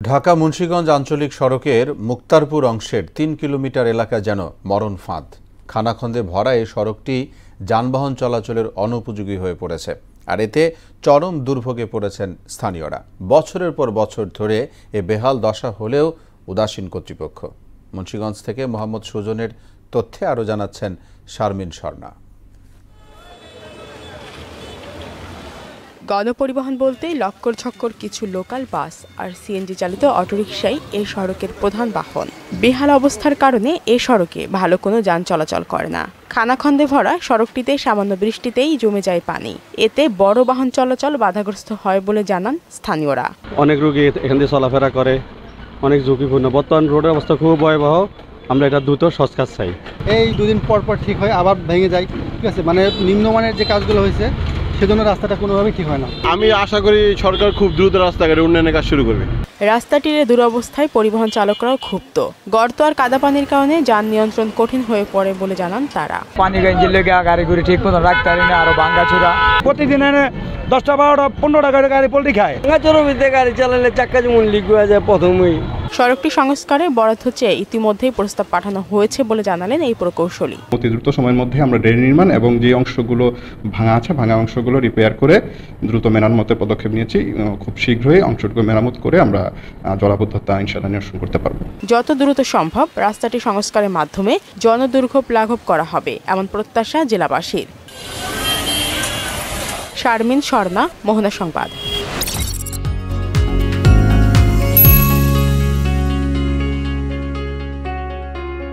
ঢাকা মুন্সিগঞ্জ আঞ্চলিক সড়কের মুক্তারপুর অংশের ৩ কিলোমিটার এলাকা যেন মরণ ফাঁদ। খানাখন্দে ভরা এই সড়কটি যানবাহন চলাচলের অনুপযোগী হয়ে পড়েছে, আর এতে চরম দুর্ভোগে পড়েছেন স্থানীয়রা। বছরের পর বছর ধরে এ বেহাল দশা হলেও উদাসীন কর্তৃপক্ষ। মুন্সিগঞ্জ থেকে মোহাম্মদ সুজনের তথ্যে আরও জানাচ্ছেন শারমিন স্বর্ণা। গণপরিবহন বলতে লক্কর ঝক্কর কিছু লোকাল বাস আর সিএনজি চালিত অটোরিকশাই এই সড়কের প্রধান বাহন। বেহাল অবস্থার কারণে এই সড়কে ভালো কোনো যান চলাচল করে না। খানাখন্দে ভরা সড়কটিতে সামান্য বৃষ্টিতেই জমে যায় পানি। এতে বড় বাহন চলাচল বাধাগ্রস্ত হয় বলে জানান স্থানীয়রা। অনেক রোগী এখান দিয়ে চলাফেরা করে, অনেক ঝুঁকিপূর্ণ। বর্তমান রোডের অবস্থা খুব ভয়াবহ। আমরা এটা দ্রুত সংস্কার চাই। এই দুদিন পর পর ঠিক হয়, আবার ভেঙে যায়। ঠিক আছে, মানে নিম্নমানের যে কাজগুলো হয়েছে সেজন্য রাস্তাটা কোনোভাবেই ঠিক হয় না। আমি আশা করি সরকার খুব দ্রুত রাস্তাঘাটে উন্নয়নের কাজ শুরু করবে। রাস্তাটির দুরবস্থায় পরিবহন চালকরাও ক্ষুব্ধ। গর্ত আর কাদা পানির কারণে যান নিয়ন্ত্রণ কঠিন হয়ে পড়ে বলে জানান তারা। পানি গেঞ্জির লেগে গাড়ি ঘুরি ঠিক মতো রাখতে পারি না, আরো ভাঙ্গাচুরা। প্রতিদিন 10টা 12টা 15টা করে গাড়ি পল্টি খায়। ভাঙ্গাচুরা গাড়ি চালালে চাক্কা যেমন লিক হয়ে যায় প্রথমেই। সড়কটি সংস্কারে বরাদ্দ চেয়ে ইতিমধ্যেই প্রস্তাব পাঠানো হয়েছে বলে জানালেন এই প্রকৌশলী। অতি দ্রুত সময়ের মধ্যে আমরা ড্রেন নির্মাণ এবং যে অংশগুলো ভাঙা আছে ভাঙা অংশগুলো রিপেয়ার করে দ্রুত মেরামতের পদক্ষেপ নিয়েছি। খুব শীঘ্রই অংশটুকু মেরামত করে আমরা জলাবদ্ধতা ইনশাআল্লাহ নিরসন করতে পারব। যত দ্রুত সম্ভব রাস্তাটি সংস্কারের মাধ্যমে জনদুর্ভোগ লাঘব করা হবে এমন প্রত্যাশা জেলাবাসীর। শারমিন স্বর্ণা, মোহনা সংবাদ।